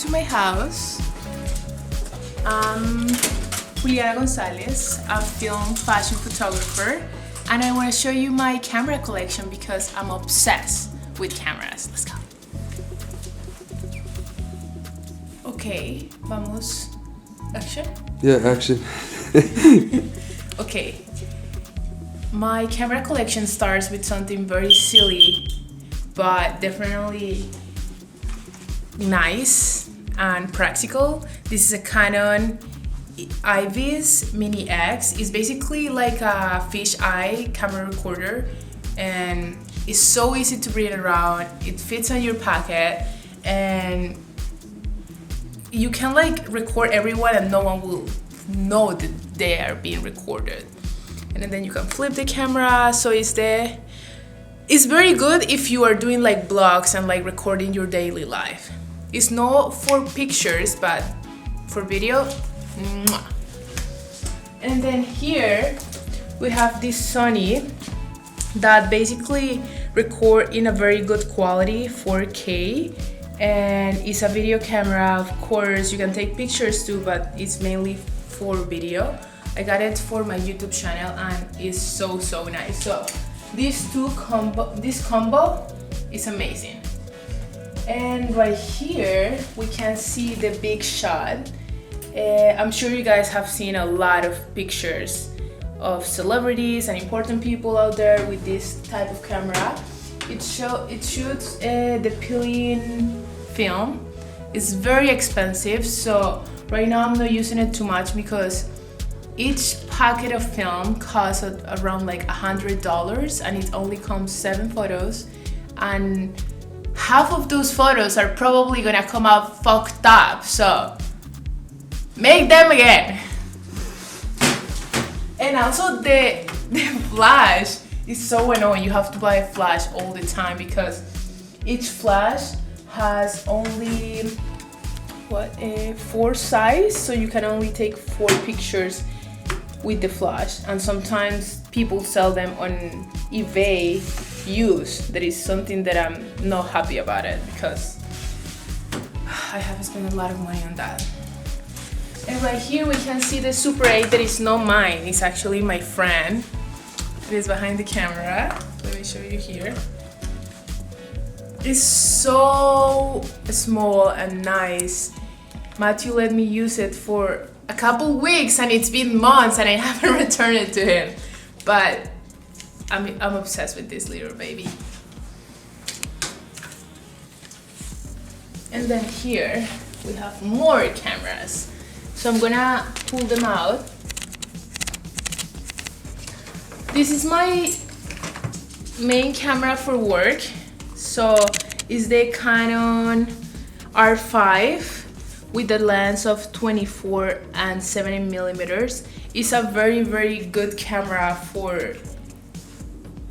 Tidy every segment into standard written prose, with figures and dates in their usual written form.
to my house. I'm Juliana Gonzalez, a film fashion photographer, and I want to show you my camera collection because I'm obsessed with cameras. Let's go. Okay, vamos. Action? Yeah, action. Okay. My camera collection starts with something very silly, but definitely nice and practical. This is a Canon IVIS Mini X. It's basically like a fisheye camera recorder, and it's so easy to bring around. It fits on your pocket, and you can like record everyone and no one will know that they are being recorded. And then you can flip the camera, so it's there. It's very good if you are doing like vlogs and like recording your daily life. It's not for pictures, but for video. Mwah. And then here we have this Sony that basically record in a very good quality, 4K, and it's a video camera. Of course you can take pictures too, but it's mainly for video. I got it for my YouTube channel and it's so nice. So this combo is amazing. And right here we can see the big shot. I'm sure you guys have seen a lot of pictures of celebrities and important people out there with this type of camera. It shoots the peeling film. It's very expensive, so right now I'm not using it too much because each packet of film costs around like $100 and it only comes 7 photos, and half of those photos are probably gonna come out fucked up, so make them again. And also the flash is so annoying. You have to buy a flash all the time because each flash has only 4 size, so you can only take 4 pictures with the flash, and sometimes people sell them on eBay used. That is something that I'm not happy about it because I have spent a lot of money on that. And right here we can see the Super 8 that is not mine, it's actually my friend. It is behind the camera. Let me show you here. It's so small and nice. Matthew let me use it for a couple weeks and it's been months and I haven't returned it to him. But I'm obsessed with this little baby. And then here we have more cameras. So I'm gonna pull them out. This is my main camera for work. So it's the Canon R5 with the lens of 24 and 70 millimeters. It's a very good camera for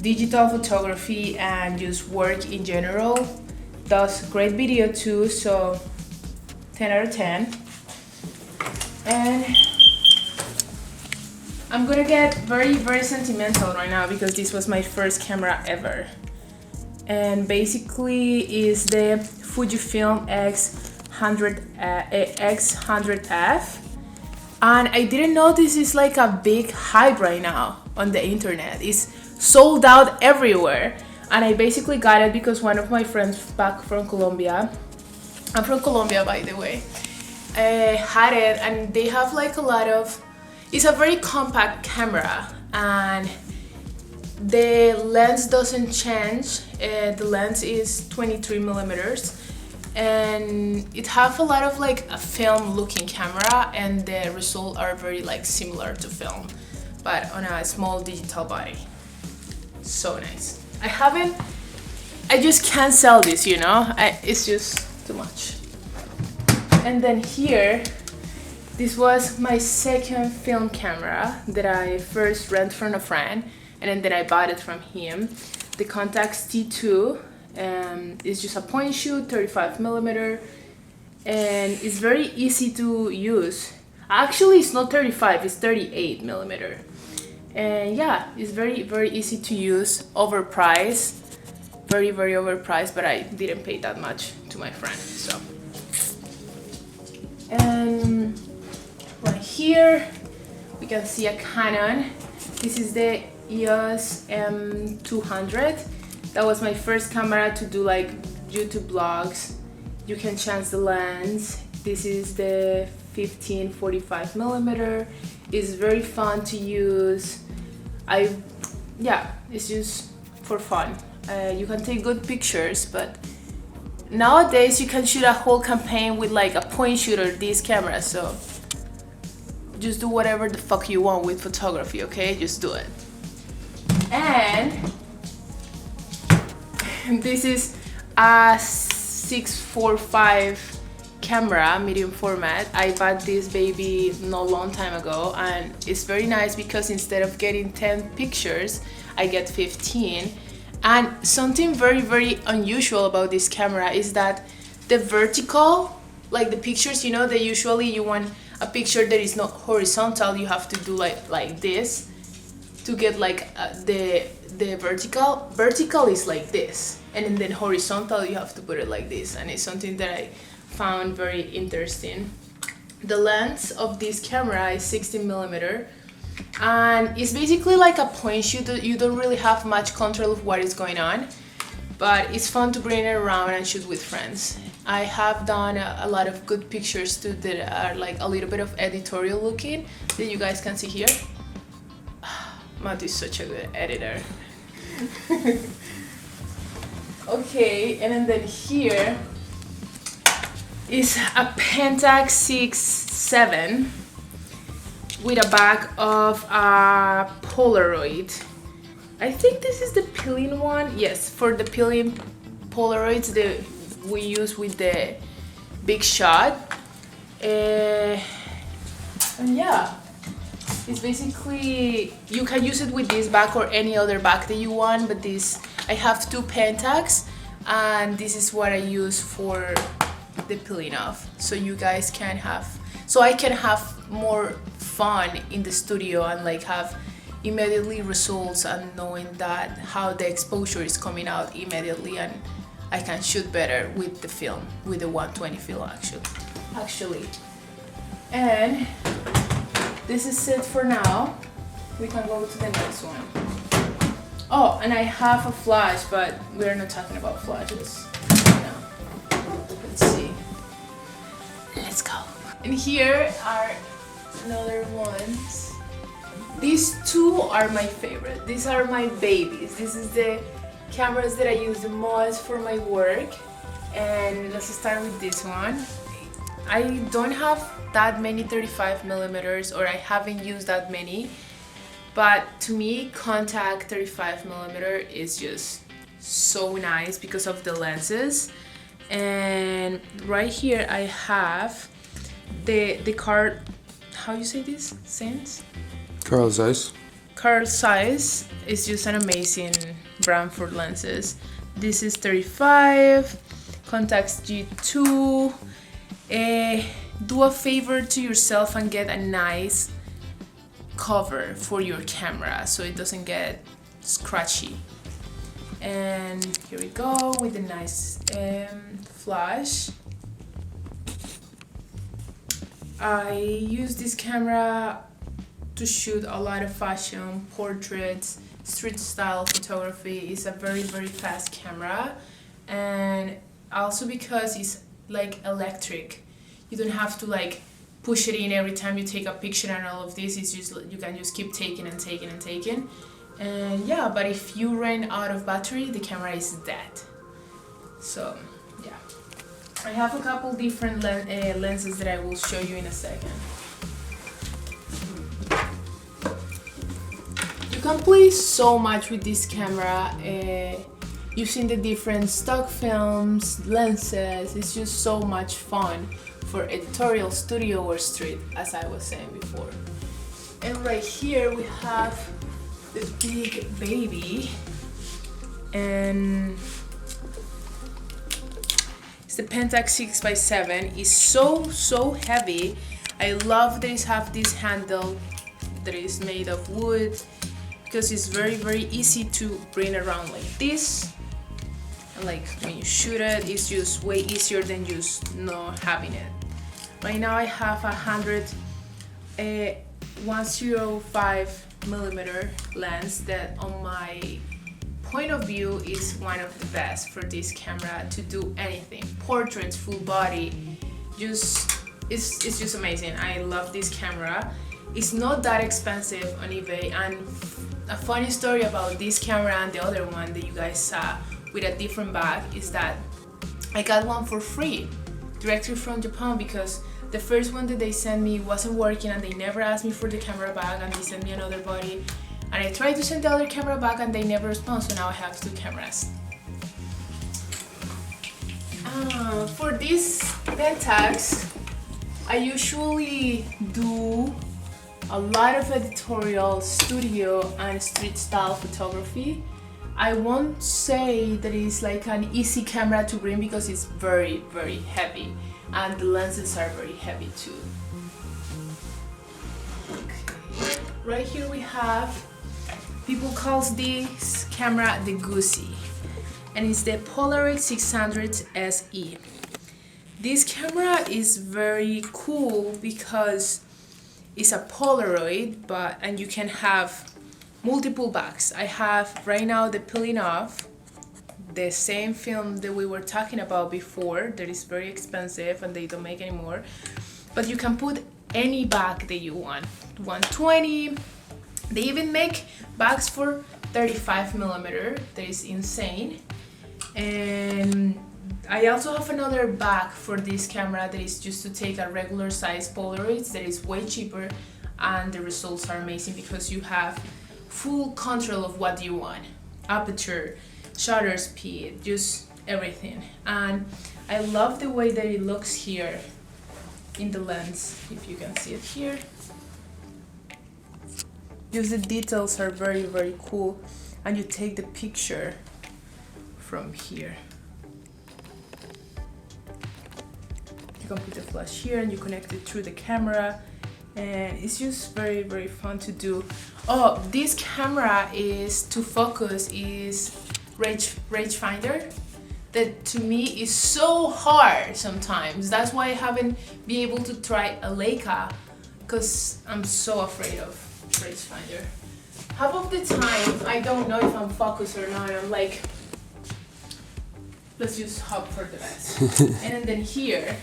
digital photography and just work in general. Does great video too, so 10 out of 10. And I'm gonna get very sentimental right now because this was my first camera ever. And basically is the Fujifilm X100F, and I didn't know this is like a big hype right now on the internet. It's sold out everywhere, and I basically got it because one of my friends back from Colombia, I'm from Colombia by the way, had it, and they have like a lot of, it's a very compact camera and the lens doesn't change. The lens is 23 millimeters and it have a lot of like a film looking camera, and the results are very like similar to film but on a small digital body. So nice. I just can't sell this, you know, it's just too much. And then here, this was my second film camera that I first rented from a friend and then I bought it from him. The Contax T2 is just a point and shoot, 35 millimeter, and it's very easy to use. Actually, it's not 35, it's 38 millimeter. And yeah, it's very easy to use, overpriced, very overpriced, but I didn't pay that much to my friend, so And right here we can see a Canon. This is the EOS M200. That was my first camera to do like YouTube vlogs. You can change the lens. This is the 15-45 millimeter. It's very fun to use. It's just for fun. You can take good pictures, but nowadays you can shoot a whole campaign with like a point shooter, this camera. So just do whatever the fuck you want with photography, okay? Just do it. And this is a 645 camera, medium format. I bought this baby not long time ago, and it's very nice because instead of getting 10 pictures, I get 15. And something very, very unusual about this camera is that the vertical, like the pictures, you know, that usually you want a picture that is not horizontal, you have to do like this to get like the vertical. Vertical is like this, and then horizontal you have to put it like this, and it's something that I found very interesting. The lens of this camera is 16 millimeter, and it's basically like a point shoot. You don't really have much control of what is going on, but it's fun to bring it around and shoot with friends. I have done a lot of good pictures too that are like a little bit of editorial looking that you guys can see here. Matt is such a good editor. Okay, and then here is a Pentax 6.7 with a back of a Polaroid. I think this is the peeling one. Yes, for the peeling Polaroids that we use with the big shot. And yeah, it's basically, you can use it with this back or any other back that you want, but this, I have two Pentax, and this is what I use for the peeling off, so you guys can have, so I can have more fun in the studio and like have immediately results and knowing that how the exposure is coming out immediately, and I can shoot better with the film, with the 120 film actually. And this is it for now. We can go to the next one. Oh, and I have a flash, but we're not talking about flashes now. Let's see. Let's go. And here are another ones. These two are my favorite. These are my babies. This is the cameras that I use the most for my work. And let's start with this one. I don't have that many 35 millimeters, or I haven't used that many, but to me contact 35 millimeter is just so nice because of the lenses. And right here I have the Carl, how you say this? Sense? Carl Zeiss. Carl Zeiss is just an amazing brand for lenses. This is 35, Contax G2. Do a favor to yourself and get a nice cover for your camera so it doesn't get scratchy. And here we go with a nice flash. I use this camera to shoot a lot of fashion, portraits, street style photography. It's a very, very fast camera, and also because it's like electric. You don't have to like push it in every time you take a picture and all of this. It's just, you can just keep taking and taking and taking. And yeah, but if you run out of battery, the camera is dead. So yeah, I have a couple different lenses that I will show you in a second. You can play so much with this camera, using the different stock films, lenses. It's just so much fun for editorial, studio, or street, as I was saying before. And right here we have the big baby, and it's the Pentax 6x7. It's so heavy. I love that it have this handle that is made of wood, because it's very, very easy to bring around like this. And like when you shoot it, it's just way easier than just not having it. Right now I have 105 millimeter lens that on my point of view is one of the best for this camera to do anything. Portraits, full body, it's just amazing. I love this camera. It's not that expensive on eBay, and a funny story about this camera and the other one that you guys saw with a different bag is that I got one for free directly from Japan, because the first one that they sent me wasn't working and they never asked me for the camera back, and they sent me another body, and I tried to send the other camera back and they never respond, so now I have 2 cameras. For these Pentax, I usually do a lot of editorial, studio and street style photography. I won't say that it's like an easy camera to bring because it's very, very heavy, and the lenses are very heavy too. Okay. Right here we have, people calls this camera the Goosey, and it's the Polaroid 600 SE. This camera is very cool because it's a Polaroid, and you can have multiple bags. I have right now the peeling off, the same film that we were talking about before that is very expensive and they don't make anymore, but you can put any bag that you want. 120. They even make bags for 35 millimeter. That is insane. And I also have another bag for this camera that is just to take a regular size Polaroids that is way cheaper, and the results are amazing because you have full control of what you want. Aperture, shutter speed, just everything. And I love the way that it looks here in the lens, if you can see it here. Just the details are very, very cool, and you take the picture from here. You can put the flash here and you connect it through the camera, and it's just very, very fun to do. Oh, this camera is to focus is rangefinder, that to me is so hard sometimes. That's why I haven't been able to try a Leica, because I'm so afraid of rangefinder. Half of the time I don't know if I'm focused or not. I'm like, let's just hope for the best. And then here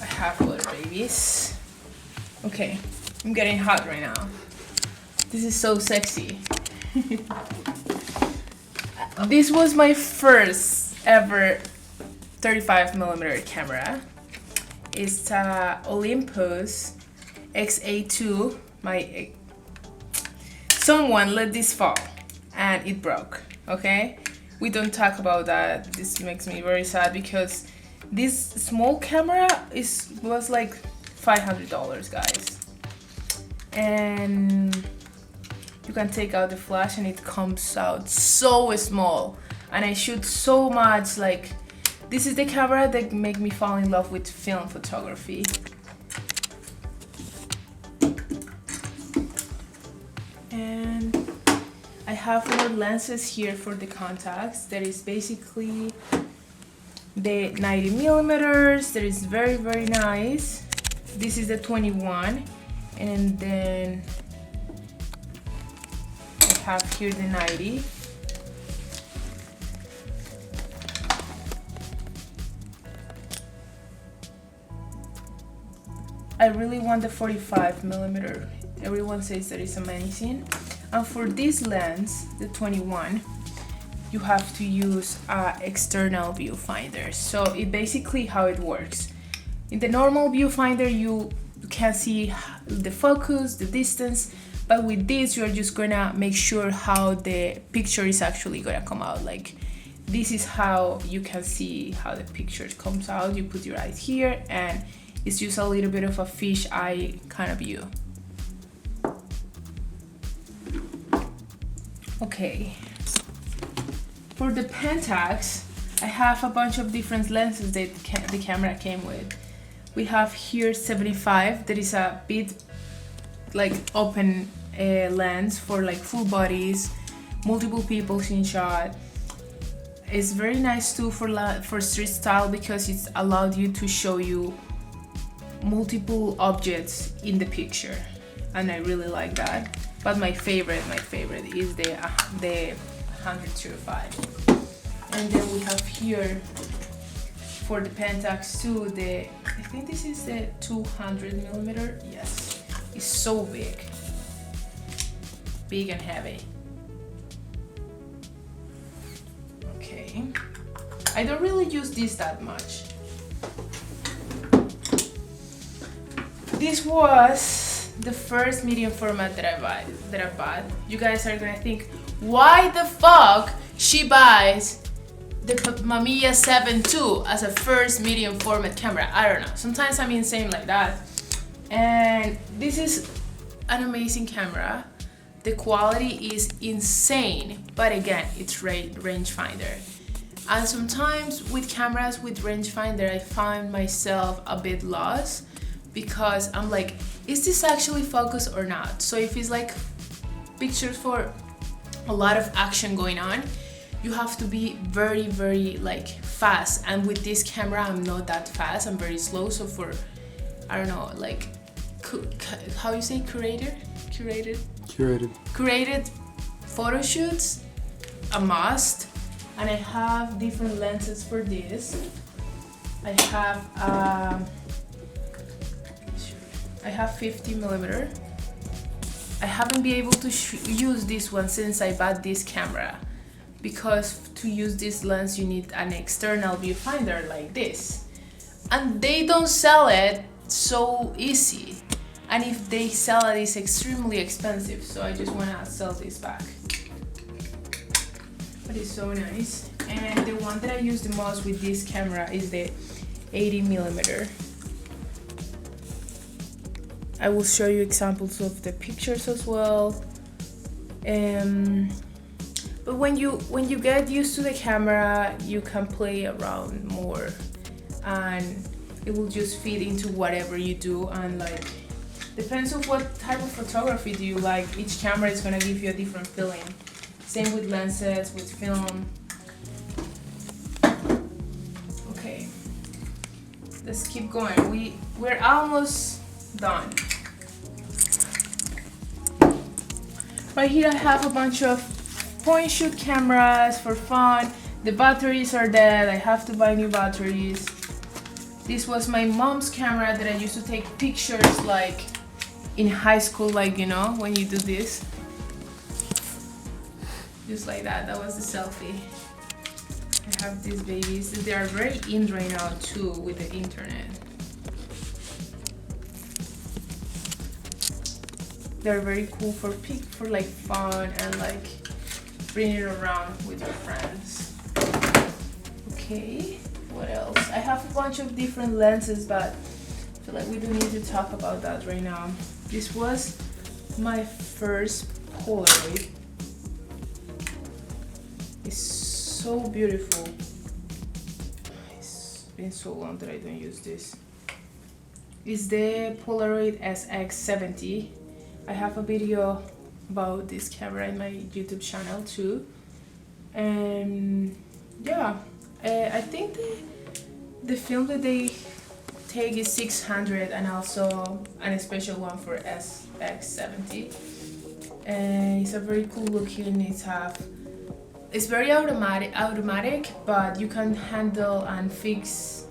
I have other babies. Okay, I'm getting hot right now. This is so sexy. This was my first ever 35 millimeter camera. It's Olympus XA2. Someone let this fall and it broke. Okay, we don't talk about that. This makes me very sad because this small camera was like $500, guys, and you can take out the flash and it comes out so small, and I shoot so much. Like, this is the camera that made me fall in love with film photography. And I have more lenses here for the contacts. That is basically the 90 millimeters. That is very, very nice. This is the 21, and then I have here the 90. I really want the 45 millimeter. Everyone says that it's amazing. And for this lens, the 21, you have to use an external viewfinder. So it basically how it works. In the normal viewfinder, you can see the focus, the distance, but with this, you're just gonna make sure how the picture is actually gonna come out. Like, this is how you can see how the picture comes out. You put your eyes here, and it's just a little bit of a fish eye kind of view. Okay, for the Pentax, I have a bunch of different lenses that the camera came with. We have here 75, that is a bit like open lens for like full bodies, multiple people in shot. It's very nice too for street style because it's allowed you to show you multiple objects in the picture, and I really like that. But my favorite is the 105. And then we have here for the Pentax 2, I think this is the 200mm. Yes, it's so big and heavy. Okay, I don't really use this that much. This was the first medium format that I bought. You guys are gonna think, why the fuck she buys the Mamiya 7 II as a first medium format camera? I don't know. Sometimes I'm insane like that. And this is an amazing camera. The quality is insane, but again, it's rangefinder. And sometimes with cameras with rangefinder, I find myself a bit lost because I'm like, is this actually focused or not? So if it's like pictures for a lot of action going on, you have to be very, very like fast. And with this camera, I'm not that fast. I'm very slow. So for, I don't know, like, how you say curated photo shoots, a must. And I have different lenses for this. I have 50mm. I haven't been able to use this one since I bought this camera, because to use this lens you need an external viewfinder like this, and they don't sell it so easy, and if they sell it, it's extremely expensive. So I just want to sell this back, but it's so nice. And the one that I use the most with this camera is the 80mm. I will show you examples of the pictures as well. But when you get used to the camera, you can play around more, and it will just fit into whatever you do. And like, depends on what type of photography do you like. Each camera is gonna give you a different feeling. Same with lenses, with film. Okay, let's keep going. We're almost done. Right here I have a bunch of point shoot cameras for fun. The batteries are dead. I have to buy new batteries. This was my mom's camera that I used to take pictures like in high school, like, you know, when you do this. Just like that. That was the selfie. I have these babies. They are very in right now too with the internet. They're very cool for like fun and like bring it around with your friends. Okay, what else? I have a bunch of different lenses, but I feel like we don't need to talk about that right now. This was my first Polaroid. It's so beautiful. It's been so long that I don't use this. It's the Polaroid SX70. I have a video about this camera in my YouTube channel too. And yeah, I think the film that they take is 600, and also a special one for SX70. And it's a very cool looking. It's very automatic, but you can handle and fix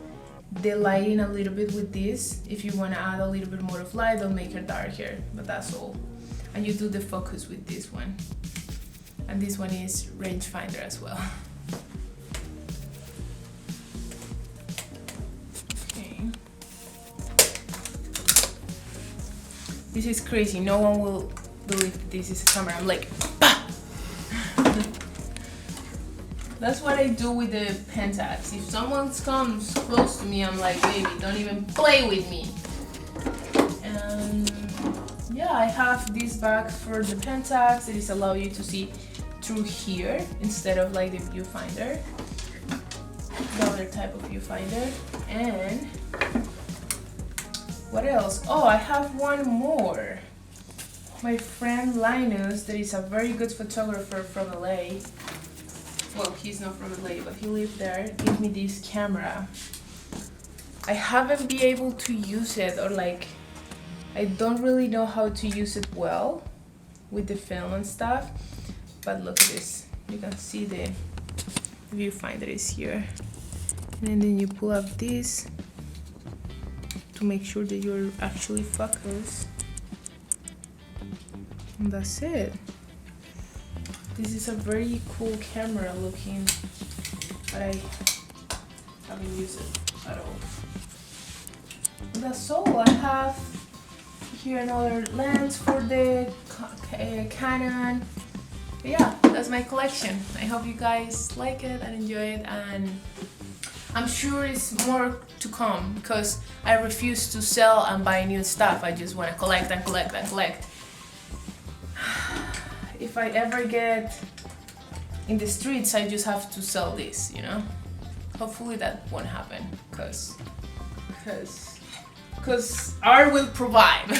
the lighting a little bit with this. If you want to add a little bit more of light, they'll make it darker, but that's all. And you do the focus with this one. And this one is rangefinder as well. Okay. This is crazy. No one will believe this is a camera. I'm like, bah! That's what I do with the Pentax. If someone comes close to me, I'm like, baby, don't even play with me. And yeah, I have this bag for the Pentax. It is allow you to see through here instead of like the viewfinder, the other type of viewfinder. And what else? Oh, I have one more. My friend Linus, that is a very good photographer from LA. Well, he's not from LA, but he lived there. Gave me this camera. I haven't been able to use it, or like I don't really know how to use it well with the film and stuff. But look at this. You can see the viewfinder is here, and then you pull up this to make sure that you're actually focused, and that's it. This is a very cool camera looking, but I haven't used it at all. And that's all. I have here another lens for the Canon. But yeah, that's my collection. I hope you guys like it and enjoy it, and I'm sure it's more to come because I refuse to sell and buy new stuff. I just want to collect and collect and collect. If I ever get in the streets, I just have to sell this, you know? Hopefully that won't happen, because art will provide.